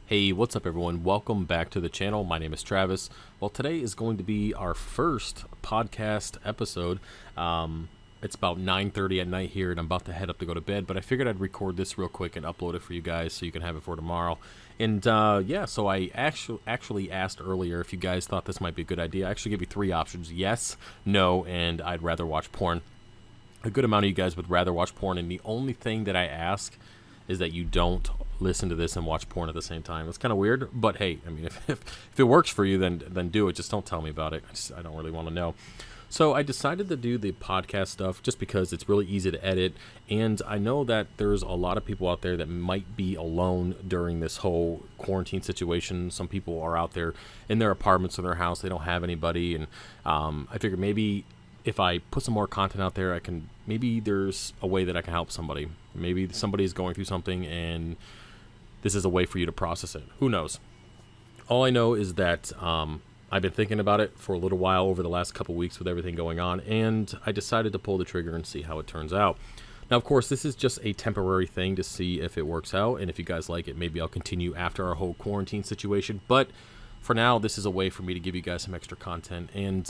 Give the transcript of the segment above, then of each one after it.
Hey, what's up everyone? Welcome back to the channel. My name is Travis. Well, today is going to be our first podcast episode. It's about 9:30 at night here and I'm about to head up to go to bed, but I figured I'd record this real quick and upload it for you guys so you can have it for tomorrow. And yeah, so I actually asked earlier if you guys thought this might be a good idea. I actually gave you three options: yes, no, and I'd rather watch porn. A good amount of you guys would rather watch porn, and the only thing that I ask is that you don't listen to this and watch porn at the same time. It's kind of weird, but hey, I mean, if it works for you, then do it. Just don't tell me about it. I don't really want to know. So I decided to do the podcast stuff just because it's really easy to edit, and I know that there's a lot of people out there that might be alone during this whole quarantine situation. Some people are out there in their apartments or their house. They don't have anybody, and I figured maybe if I put some more content out there, maybe there's a way that I can help somebody. Maybe somebody is going through something and this is a way for you to process it. Who knows? All I know is that I've been thinking about it for a little while over the last couple weeks with everything going on, and I decided to pull the trigger and see how it turns out. Now, of course, this is just a temporary thing to see if it works out, and if you guys like it, maybe I'll continue after our whole quarantine situation. But for now, this is a way for me to give you guys some extra content, and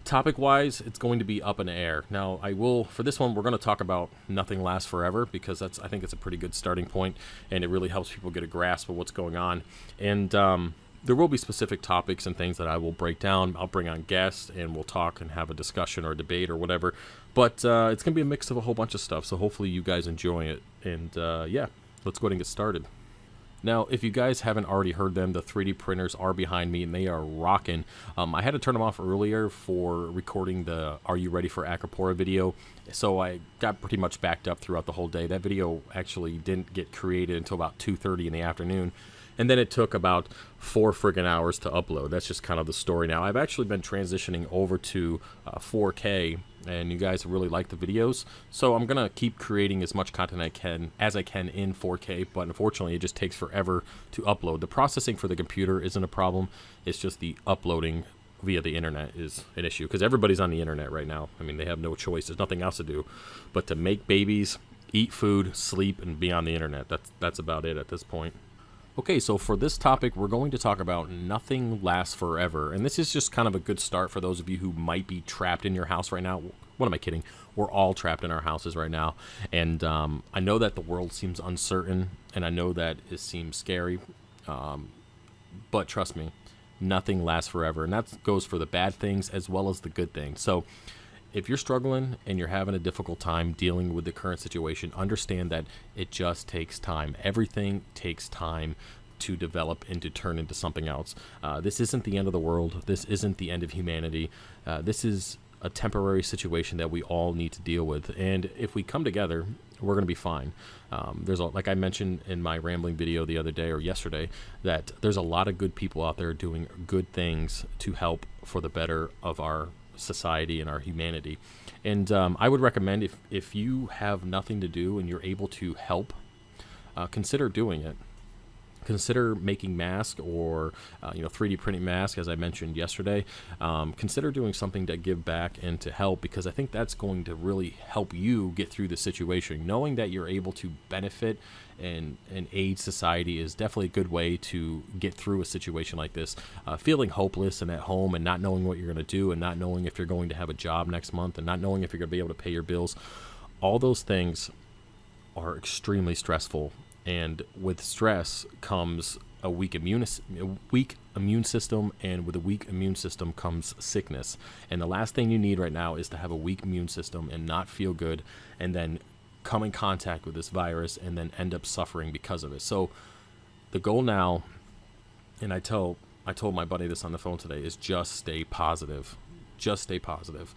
topic-wise, it's going to be up in the air. Now, for this one, we're going to talk about nothing lasts forever, because I think it's a pretty good starting point, and it really helps people get a grasp of what's going on. And there will be specific topics and things that I will break down. I'll bring on guests, and we'll talk and have a discussion or a debate or whatever. But it's going to be a mix of a whole bunch of stuff, so hopefully you guys enjoy it. And yeah, let's go ahead and get started. Now, if you guys haven't already heard them, the 3D printers are behind me, and they are rocking. I had to turn them off earlier for recording the Are You Ready for Acropora video, so I got pretty much backed up throughout the whole day. That video actually didn't get created until about 2:30 in the afternoon, and then it took about 4 friggin' hours to upload. That's just kind of the story now. I've actually been transitioning over to 4K, and you guys really like the videos, so I'm gonna keep creating as much content as I can in 4K, but unfortunately it just takes forever to upload. The processing for the computer isn't a problem, it's just the uploading via the internet is an issue, because everybody's on the internet right now. I mean, they have no choice. There's nothing else to do but to make babies, eat food, sleep, and be on the internet. That's about it at this point. Okay, so for this topic, we're going to talk about nothing lasts forever. And this is just kind of a good start for those of you who might be trapped in your house right now. What am I kidding? We're all trapped in our houses right now. And I know that the world seems uncertain, and I know that it seems scary. But trust me, nothing lasts forever. And that goes for the bad things as well as the good things. So if you're struggling and you're having a difficult time dealing with the current situation, understand that it just takes time. Everything takes time to develop and to turn into something else. This isn't the end of the world. This isn't the end of humanity. This is a temporary situation that we all need to deal with. And if we come together, we're going to be fine. Like I mentioned in my rambling video the other day or yesterday, that there's a lot of good people out there doing good things to help for the better of our society and our humanity. And I would recommend, if you have nothing to do and you're able to help, consider doing it. Consider making masks or 3D printing masks, as I mentioned yesterday. Consider doing something to give back and to help, because I think that's going to really help you get through the situation. Knowing that you're able to benefit and aid society is definitely a good way to get through a situation like this. Feeling hopeless and at home and not knowing what you're going to do, and not knowing if you're going to have a job next month, and not knowing if you're going to be able to pay your bills, all those things are extremely stressful. And with stress comes a weak immune system, and with a weak immune system comes sickness. And the last thing you need right now is to have a weak immune system and not feel good, and then come in contact with this virus and then end up suffering because of it. So the goal now, and I told my buddy this on the phone today, is just stay positive. Just stay positive.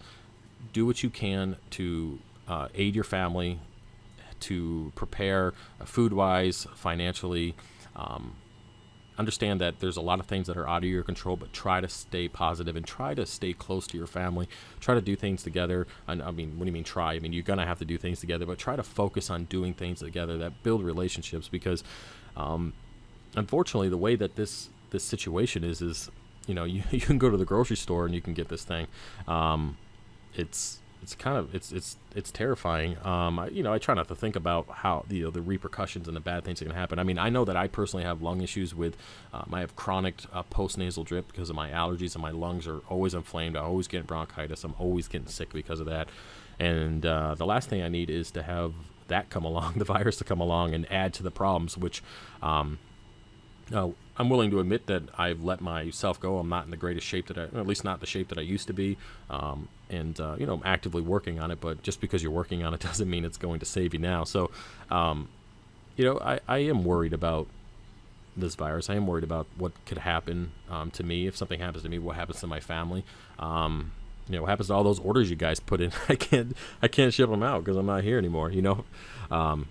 Do what you can to aid your family, to prepare food-wise, financially. Understand that there's a lot of things that are out of your control, but try to stay positive and try to stay close to your family. Try to do things together. And I mean, what do you mean try? I mean, you're going to have to do things together, but try to focus on doing things together that build relationships, because unfortunately, the way that this situation is you can go to the grocery store and you can get this thing. It's it's terrifying. I try not to think about how the repercussions and the bad things that can happen. I mean, I know that I personally have lung issues with I have chronic post-nasal drip because of my allergies, and my lungs are always inflamed. I always get bronchitis. I'm always getting sick because of that. And the last thing I need is to have that come along, the virus to come along and add to the problems, which I'm willing to admit that I've let myself go. I'm not in the greatest shape or at least not the shape that I used to be. I'm actively working on it, but just because you're working on it doesn't mean it's going to save you now. So, I am worried about this virus. I am worried about what could happen to me. If something happens to me, what happens to my family? What happens to all those orders you guys put in? I can't ship them out because I'm not here anymore. I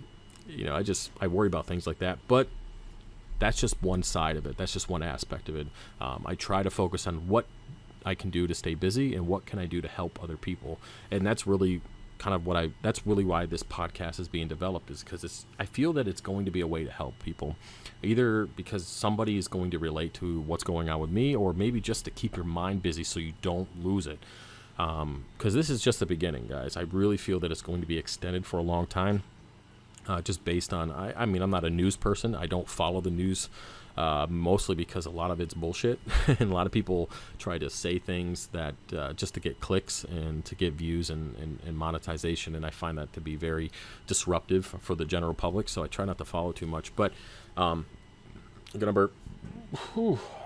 worry about things like that, but that's just one side of it. That's just one aspect of it. I try to focus on what I can do to stay busy and what can I do to help other people. And that's really that's really why this podcast is being developed, is because I feel that it's going to be a way to help people, either because somebody is going to relate to what's going on with me, or maybe just to keep your mind busy so you don't lose it. Because this is just the beginning, guys. I really feel that it's going to be extended for a long time. Just based on, I'm not a news person. I don't follow the news, mostly because a lot of it's bullshit. And a lot of people try to say things that just to get clicks and to get views and monetization. And I find that to be very disruptive for the general public. So I try not to follow too much. But I'm going to burp.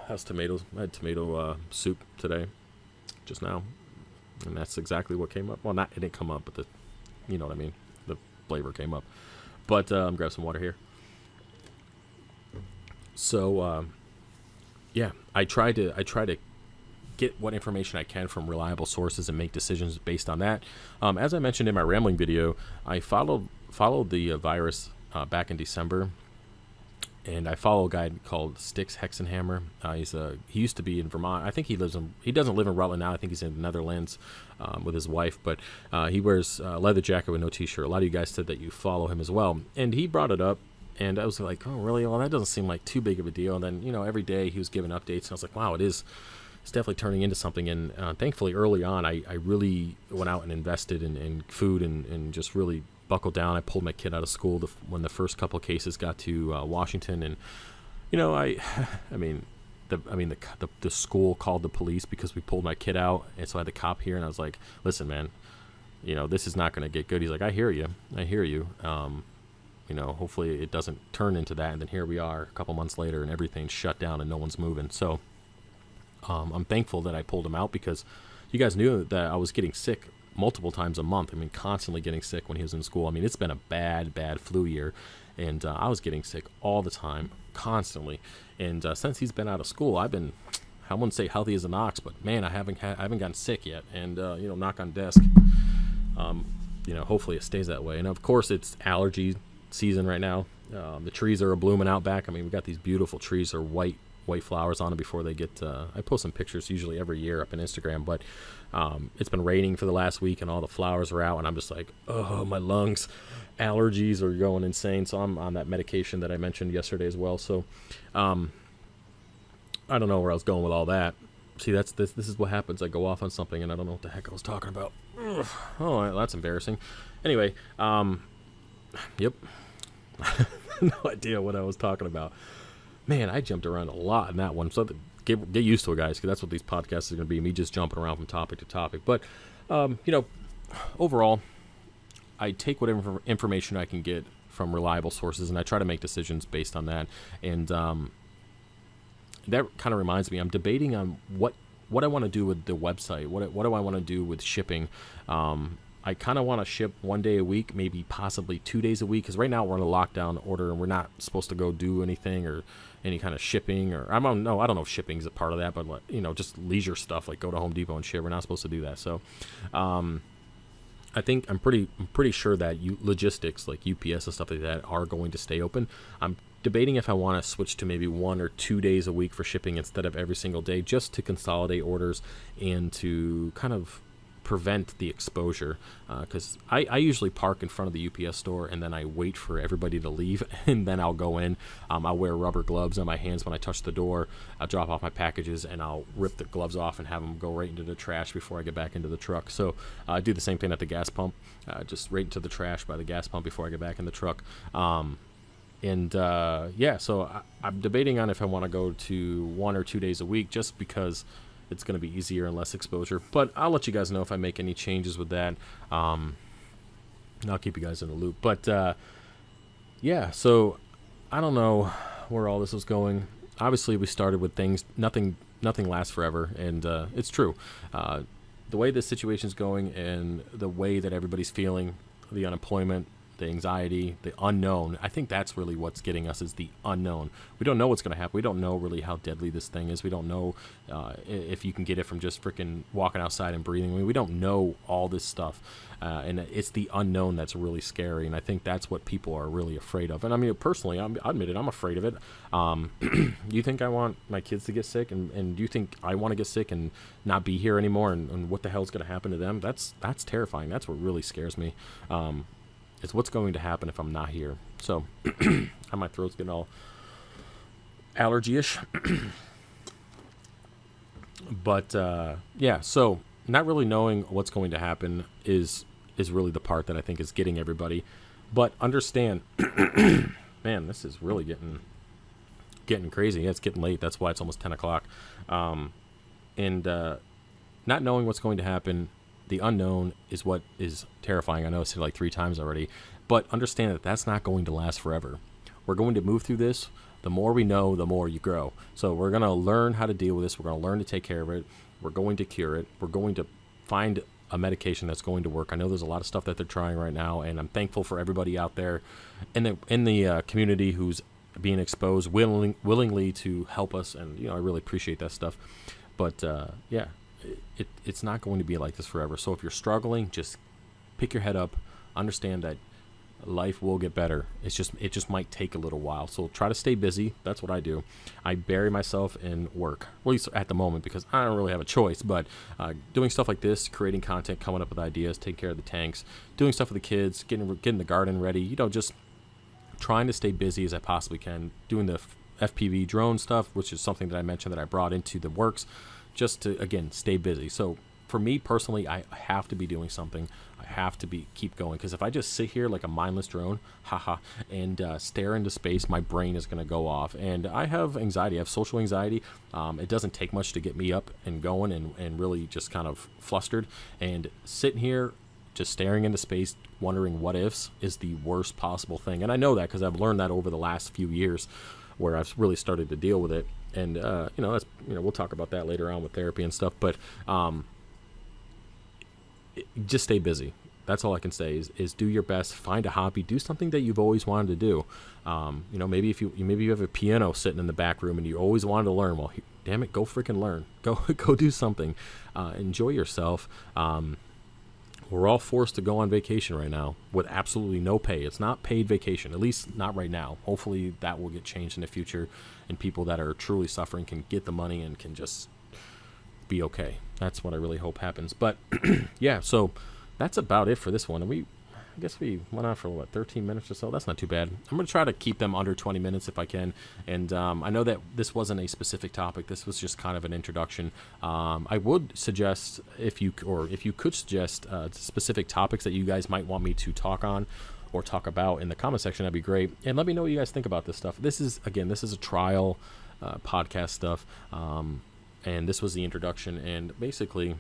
That's tomatoes. I had tomato soup today, just now. And that's exactly what came up. Well, it didn't come up, but you know what I mean? The flavor came up. But grab some water here. So, I try to get what information I can from reliable sources and make decisions based on that. As I mentioned in my rambling video, I followed the virus back in December, and I follow a guy called Sticks Hexenhammer. He used to be in Vermont. I think he doesn't live in Rutland now. I think he's in the Netherlands with his wife, but he wears a leather jacket with no t-shirt. A lot of you guys said that you follow him as well, and he brought it up, and I was like, oh really? Well, that doesn't seem like too big of a deal. And then every day he was giving updates, and I was like, wow, it's definitely turning into something. And thankfully early on I really went out and invested in food and just really buckled down. I pulled my kid out of school when the first couple of cases got to Washington, and the school called the police because we pulled my kid out, and so I had the cop here, and I was like, listen, man, this is not going to get good. He's like, I hear you. Hopefully it doesn't turn into that. And then here we are a couple months later, and everything's shut down and no one's moving. So I'm thankful that I pulled him out, because you guys knew that I was getting sick multiple times a month. Constantly getting sick when he was in school. It's been a bad flu year, and I was getting sick all the time, constantly. And since he's been out of school, I wouldn't say healthy as an ox, but man, I haven't gotten sick yet. And knock on desk. Hopefully it stays that way. And of course, it's allergy season right now. The trees are blooming out back. We've got these beautiful trees, are white flowers on them before they get I post some pictures usually every year up on Instagram, but it's been raining for the last week and all the flowers are out, and I'm just like, oh, my lungs, allergies are going insane. So I'm on that medication that I mentioned yesterday as well. So I don't know where I was going with all that. See, this is what happens. I go off on something and I don't know what the heck I was talking about. Ugh. Oh, that's embarrassing. Anyway, yep. No idea what I was talking about. Man, I jumped around a lot in that one. So get used to it, guys, because that's what these podcasts are going to be, me just jumping around from topic to topic. But, overall, I take whatever information I can get from reliable sources, and I try to make decisions based on that. And that kind of reminds me, I'm debating on what I want to do with the website. What do I want to do with shipping? I kind of want to ship 1 day a week, maybe possibly 2 days a week, because right now we're in a lockdown order and we're not supposed to go do anything or any kind of shipping, or I don't know if shipping is a part of that, but just leisure stuff like go to Home Depot and ship. We're not supposed to do that. So I think I'm pretty sure that logistics like UPS and stuff like that are going to stay open. I'm debating if I want to switch to maybe 1 or 2 days a week for shipping instead of every single day, just to consolidate orders and to kind of prevent the exposure, because I usually park in front of the UPS store and then I wait for everybody to leave and then I'll go in. I'll wear rubber gloves on my hands when I touch the door. I'll drop off my packages and I'll rip the gloves off and have them go right into the trash before I get back into the truck. So I do the same thing at the gas pump, just right into the trash by the gas pump before I get back in the truck. Yeah, so I'm debating on if I want to go to 1 or 2 days a week, just because it's going to be easier and less exposure. But I'll let you guys know if I make any changes with that. And I'll keep you guys in the loop. But yeah, so I don't know where all this is going. Obviously, we started with things. Nothing lasts forever, and it's true. The way this situation's going and the way that everybody's feeling, the unemployment, the anxiety, the unknown. I think that's really what's getting us, is the unknown. We don't know what's going to happen. We don't know really how deadly this thing is. We don't know if you can get it from just freaking walking outside and breathing. I mean, we don't know all this stuff. And it's the unknown that's really scary. And I think that's what people are really afraid of. And I mean, personally, I admit it, I'm afraid of it. You think I want my kids to get sick? And do you think I want to get sick and not be here anymore? And what the hell's going to happen to them? That's terrifying. That's what really scares me. It's what's going to happen if I'm not here. So my throat's getting all allergy-ish. But yeah, so not really knowing what's going to happen is really the part that I think is getting everybody. But understand, man, this is really getting crazy. Yeah, it's getting late. That's why it's almost 10 o'clock. And not knowing what's going to happen, the unknown, is what is terrifying. I know I said it like 3 times already, but understand that that's not going to last forever. We're going to move through this. The more we know, the more you grow. So we're going to learn how to deal with this. We're going to learn to take care of it. We're going to cure it. We're going to find a medication that's going to work. I know there's a lot of stuff that they're trying right now, and I'm thankful for everybody out there in the community who's being exposed willingly to help us, and I really appreciate that stuff. But yeah, it's not going to be like this forever. So if you're struggling, just pick your head up, understand that life will get better. It just might take a little while. So try to stay busy. That's what I do. I bury myself in work, at least at the moment, because I don't really have a choice. But doing stuff like this, creating content, coming up with ideas, taking care of the tanks, doing stuff with the kids, getting the garden ready, just trying to stay busy as I possibly can, doing the FPV drone stuff, which is something that I mentioned that I brought into the works, just to, again, stay busy. So for me personally, I have to be doing something. I have to keep going, because if I just sit here like a mindless drone, and stare into space, my brain is going to go off. And I have anxiety. I have social anxiety. It doesn't take much to get me up and going and really just kind of flustered. And sitting here just staring into space, wondering what ifs, is the worst possible thing. And I know that because I've learned that over the last few years, where I've really started to deal with it. And that's we'll talk about that later on with therapy and stuff. But just stay busy. That's all I can say is do your best. Find a hobby. Do something that you've always wanted to do. Maybe if you have a piano sitting in the back room and you always wanted to learn. Well, damn it, go freaking learn. Go do something. Enjoy yourself. We're all forced to go on vacation right now with absolutely no pay. It's not paid vacation, at least not right now. Hopefully that will get changed in the future, and people that are truly suffering can get the money and can just be okay. That's what I really hope happens. But yeah, so that's about it for this one. And I guess we went on for 13 minutes or so. That's not too bad. I'm going to try to keep them under 20 minutes if I can. And I know that this wasn't a specific topic. This was just kind of an introduction. I would suggest if you could suggest specific topics that you guys might want me to talk on or talk about in the comment section, that'd be great. And let me know what you guys think about this stuff. This is a trial podcast stuff. And this was the introduction. And basically,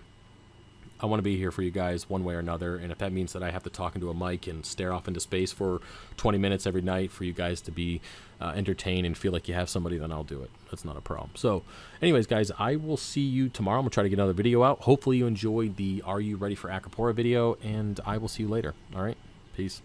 I want to be here for you guys one way or another, and if that means that I have to talk into a mic and stare off into space for 20 minutes every night for you guys to be entertained and feel like you have somebody, then I'll do it. That's not a problem. So anyways, guys, I will see you tomorrow. I'm going to try to get another video out. Hopefully you enjoyed the Are You Ready for Acapora video, and I will see you later. All right, peace.